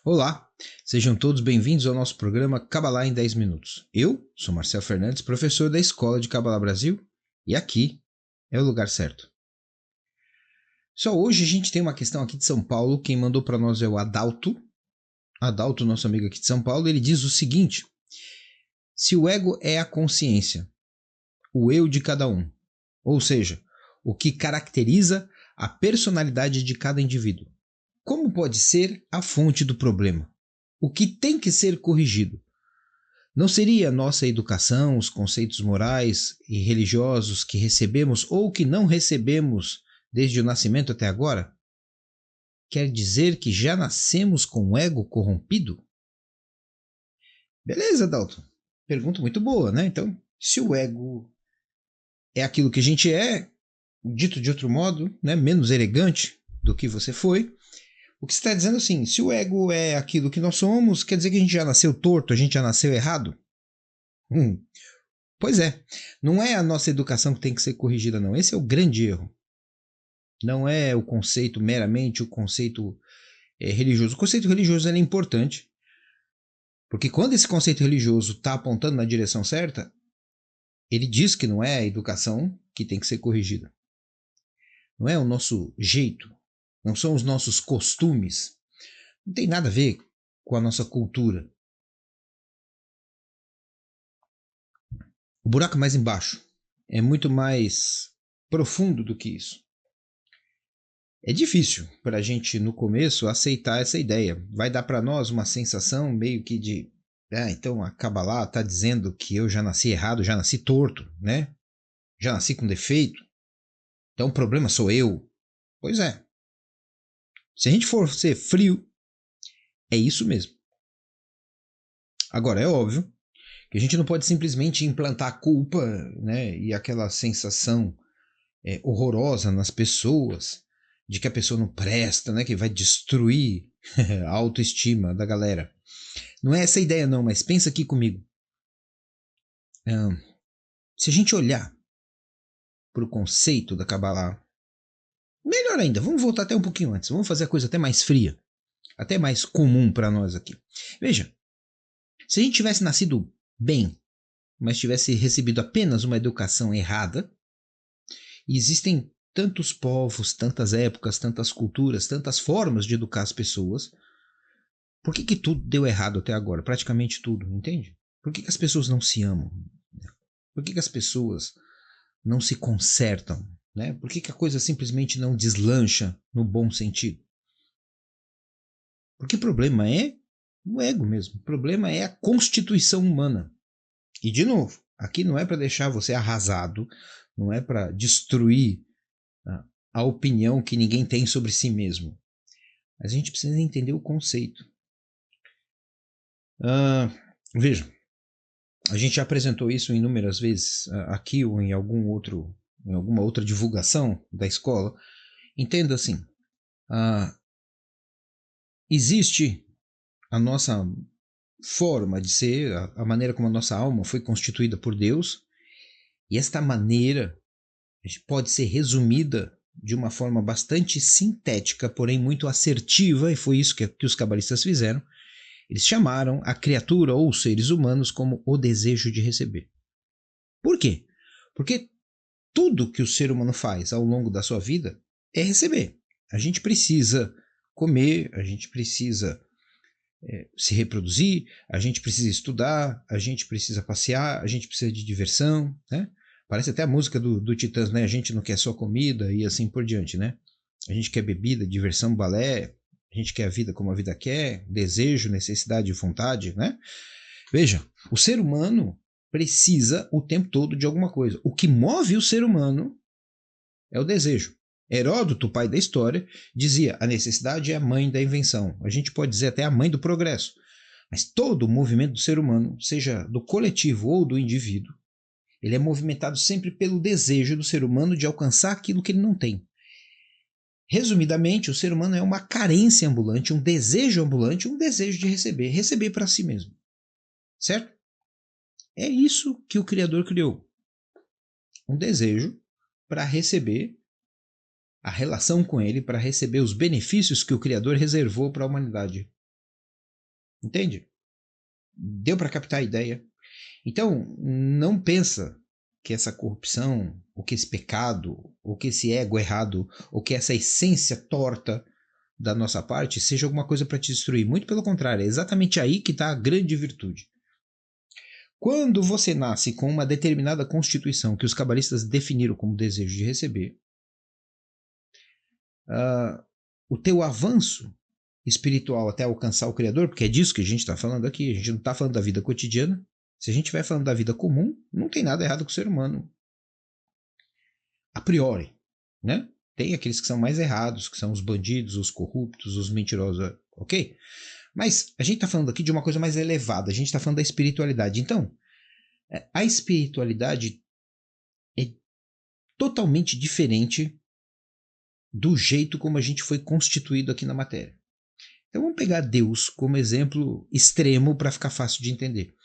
Olá, sejam todos bem-vindos ao nosso programa Kabbalah em 10 minutos. Eu sou Marcel Fernandes, professor da Escola de Kabbalah Brasil, e aqui é o lugar certo. Só hoje a gente tem uma questão aqui de São Paulo, quem mandou para nós é o Adalto. Adalto, nosso amigo aqui de São Paulo, ele diz o seguinte: se o ego é a consciência, o eu de cada um, ou seja, o que caracteriza a personalidade de cada indivíduo, como pode ser a fonte do problema? O que tem que ser corrigido? Não seria a nossa educação, os conceitos morais e religiosos que recebemos ou que não recebemos desde o nascimento até agora? Quer dizer que já nascemos com o ego corrompido? Beleza, Dalton. Pergunta muito boa, né? Então, se o ego é aquilo que a gente é, dito de outro modo, né, menos elegante do que você foi, o que você está dizendo assim, se o ego é aquilo que nós somos, quer dizer que a gente já nasceu torto, a gente já nasceu errado? Pois é, não é a nossa educação que tem que ser corrigida, não. Esse é o grande erro. Não é o conceito meramente o conceito religioso. O conceito religioso é importante, porque quando esse conceito religioso está apontando na direção certa, ele diz que não é a educação que tem que ser corrigida. Não é o nosso jeito, não são os nossos costumes, não tem nada a ver com a nossa cultura. O buraco é mais embaixo, é muito mais profundo do que isso. É difícil para a gente, no começo, aceitar essa ideia. Vai dar para nós uma sensação meio que de então a Kabbalah está dizendo que eu já nasci errado, já nasci torto, né? Já nasci com defeito. Então o problema sou eu. Pois é. Se a gente for ser frio, é isso mesmo. Agora, é óbvio que a gente não pode simplesmente implantar a culpa, né? E aquela sensação horrorosa nas pessoas de que a pessoa não presta, né? Que vai destruir a autoestima da galera. Não é essa a ideia não, mas pensa aqui comigo. Se a gente olhar para o conceito da Kabbalah, melhor ainda, vamos voltar até um pouquinho antes, vamos fazer a coisa até mais fria, até mais comum para nós aqui. Veja, se a gente tivesse nascido bem, mas tivesse recebido apenas uma educação errada, e existem tantos povos, tantas épocas, tantas culturas, tantas formas de educar as pessoas, por que tudo deu errado até agora? Praticamente tudo, entende? Por que as pessoas não se amam? Por que as pessoas não se consertam? Né? Por que a coisa simplesmente não deslancha no bom sentido? Porque o problema é o ego mesmo. O problema é a constituição humana. E, de novo, aqui não é para deixar você arrasado, não é para destruir a opinião que ninguém tem sobre si mesmo. Mas a gente precisa entender o conceito. Veja, a gente já apresentou isso inúmeras vezes aqui ou em alguma outra divulgação da escola. Entenda assim, existe a nossa forma de ser, a maneira como a nossa alma foi constituída por Deus, e esta maneira pode ser resumida de uma forma bastante sintética, porém muito assertiva, e foi isso que os cabalistas fizeram. Eles chamaram a criatura ou os seres humanos como o desejo de receber. Por quê? Porque tudo que o ser humano faz ao longo da sua vida é receber. A gente precisa comer, a gente precisa se reproduzir, a gente precisa estudar, a gente precisa passear, a gente precisa de diversão, né? Parece até a música do Titãs, né? A gente não quer só comida e assim por diante, né? A gente quer bebida, diversão, balé, a gente quer a vida como a vida quer, desejo, necessidade e vontade, né? Veja, o ser humano precisa o tempo todo de alguma coisa. O que move o ser humano é o desejo. Heródoto, pai da história, dizia: a necessidade é a mãe da invenção. A gente pode dizer até a mãe do progresso. Mas todo o movimento do ser humano, seja do coletivo ou do indivíduo, ele é movimentado sempre pelo desejo do ser humano de alcançar aquilo que ele não tem. Resumidamente, o ser humano é uma carência ambulante, um desejo ambulante, um desejo de receber para si mesmo. Certo? É isso que o Criador criou. Um desejo para receber a relação com ele, para receber os benefícios que o Criador reservou para a humanidade. Entende? Deu para captar a ideia? Então, não pensa que essa corrupção, ou que esse pecado, ou que esse ego errado, ou que essa essência torta da nossa parte seja alguma coisa para te destruir. Muito pelo contrário, é exatamente aí que está a grande virtude. Quando você nasce com uma determinada constituição que os cabalistas definiram como desejo de receber, o teu avanço espiritual até alcançar o Criador, porque é disso que a gente está falando aqui, a gente não está falando da vida cotidiana. Se a gente vai falando da vida comum, não tem nada errado com o ser humano. A priori, né? Tem aqueles que são mais errados, que são os bandidos, os corruptos, os mentirosos, ok? Mas a gente está falando aqui de uma coisa mais elevada, a gente está falando da espiritualidade. Então, a espiritualidade é totalmente diferente do jeito como a gente foi constituído aqui na matéria. Então vamos pegar Deus como exemplo extremo para ficar fácil de entender.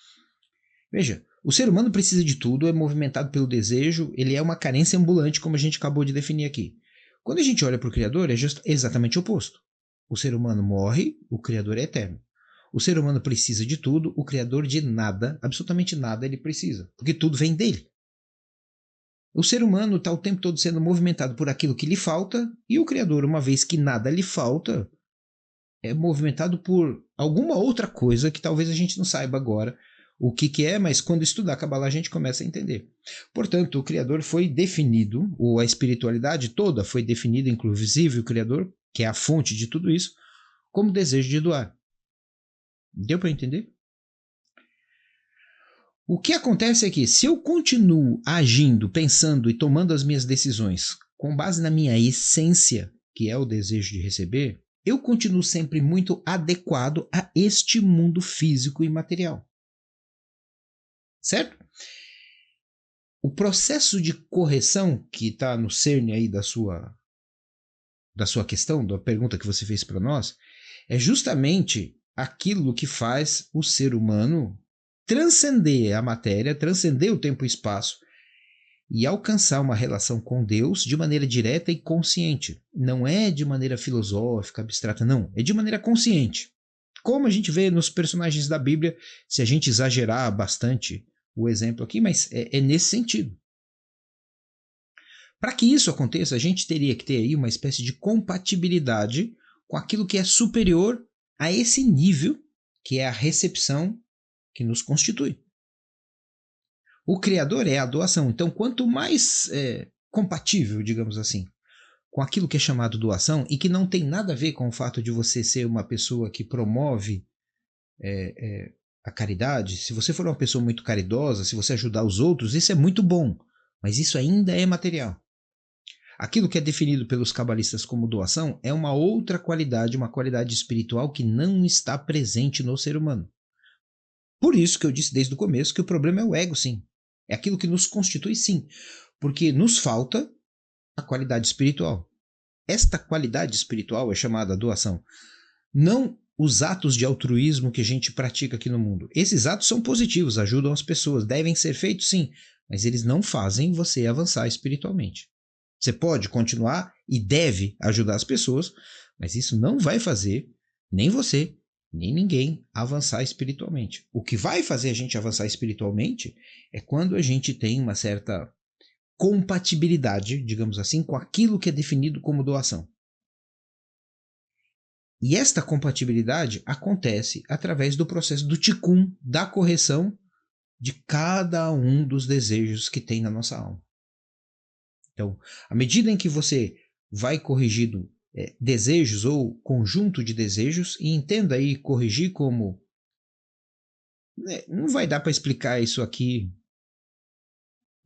Veja, o ser humano precisa de tudo, é movimentado pelo desejo, ele é uma carência ambulante, como a gente acabou de definir aqui. Quando a gente olha para o Criador, é exatamente o oposto. O ser humano morre, o Criador é eterno. O ser humano precisa de tudo, o Criador de nada, absolutamente nada ele precisa, porque tudo vem dele. O ser humano está o tempo todo sendo movimentado por aquilo que lhe falta, e o Criador, uma vez que nada lhe falta, é movimentado por alguma outra coisa que talvez a gente não saiba agora o que é, mas quando estudar Kabbalah a gente começa a entender. Portanto, o Criador foi definido, ou a espiritualidade toda foi definida, inclusive o Criador, que é a fonte de tudo isso, como desejo de doar. Deu para entender? O que acontece é que se eu continuo agindo, pensando e tomando as minhas decisões com base na minha essência, que é o desejo de receber, eu continuo sempre muito adequado a este mundo físico e material. Certo? O processo de correção que está no cerne aí da sua questão, da pergunta que você fez para nós, é justamente aquilo que faz o ser humano transcender a matéria, transcender o tempo e espaço e alcançar uma relação com Deus de maneira direta e consciente. Não é de maneira filosófica, abstrata, não. É de maneira consciente. Como a gente vê nos personagens da Bíblia, se a gente exagerar bastante o exemplo aqui, mas é nesse sentido. Para que isso aconteça, a gente teria que ter aí uma espécie de compatibilidade com aquilo que é superior a esse nível, que é a recepção que nos constitui. O Criador é a doação. Então, quanto mais compatível, digamos assim, com aquilo que é chamado doação e que não tem nada a ver com o fato de você ser uma pessoa que promove a caridade, se você for uma pessoa muito caridosa, se você ajudar os outros, isso é muito bom, mas isso ainda é material. Aquilo que é definido pelos cabalistas como doação é uma outra qualidade, uma qualidade espiritual que não está presente no ser humano. Por isso que eu disse desde o começo que o problema é o ego, sim. É aquilo que nos constitui, sim. Porque nos falta a qualidade espiritual. Esta qualidade espiritual é chamada doação. Não os atos de altruísmo que a gente pratica aqui no mundo. Esses atos são positivos, ajudam as pessoas, devem ser feitos sim, mas eles não fazem você avançar espiritualmente. Você pode continuar e deve ajudar as pessoas, mas isso não vai fazer nem você, nem ninguém avançar espiritualmente. O que vai fazer a gente avançar espiritualmente é quando a gente tem uma certa compatibilidade, digamos assim, com aquilo que é definido como doação. E esta compatibilidade acontece através do processo do tikkun, da correção de cada um dos desejos que tem na nossa alma. Então, à medida em que você vai corrigindo desejos ou conjunto de desejos, e entenda aí corrigir como... não vai dar para explicar isso aqui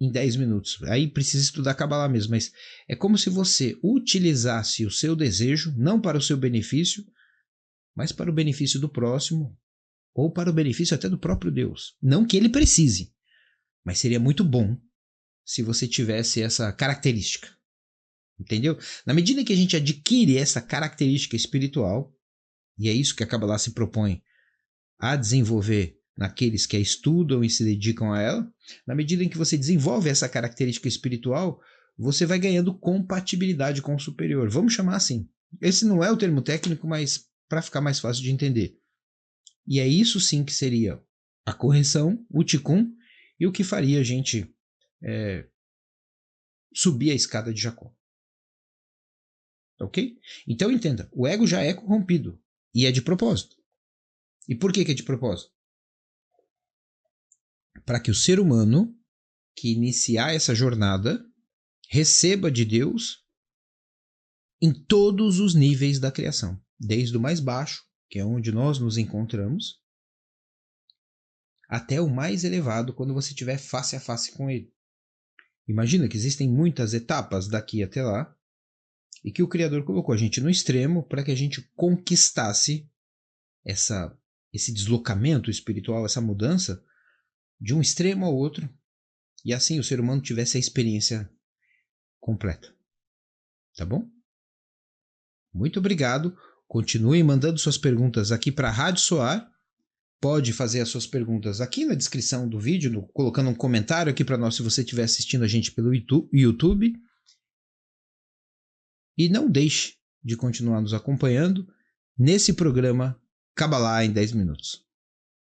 em 10 minutos. Aí precisa estudar Kabbalah mesmo, mas é como se você utilizasse o seu desejo, não para o seu benefício, mas para o benefício do próximo, ou para o benefício até do próprio Deus. Não que ele precise, mas seria muito bom se você tivesse essa característica. Entendeu? Na medida que a gente adquire essa característica espiritual, e é isso que a Kabbalah se propõe a desenvolver naqueles que a estudam e se dedicam a ela, na medida em que você desenvolve essa característica espiritual, você vai ganhando compatibilidade com o superior. Vamos chamar assim. Esse não é o termo técnico, mas para ficar mais fácil de entender. E é isso sim que seria a correção, o tikkun, e o que faria a gente subir a escada de Jacó. Ok? Então entenda, o ego já é corrompido e é de propósito. E por que é de propósito? Para que o ser humano que iniciar essa jornada receba de Deus em todos os níveis da criação, desde o mais baixo, que é onde nós nos encontramos, até o mais elevado, quando você estiver face a face com ele. Imagina que existem muitas etapas daqui até lá, e que o Criador colocou a gente no extremo para que a gente conquistasse esse deslocamento espiritual, essa mudança, de um extremo ao outro, e assim o ser humano tivesse a experiência completa. Tá bom? Muito obrigado. Continuem mandando suas perguntas aqui para a Rádio Soar. Pode fazer as suas perguntas aqui na descrição do vídeo, colocando um comentário aqui para nós se você estiver assistindo a gente pelo YouTube. E não deixe de continuar nos acompanhando nesse programa Kabbalah em 10 minutos.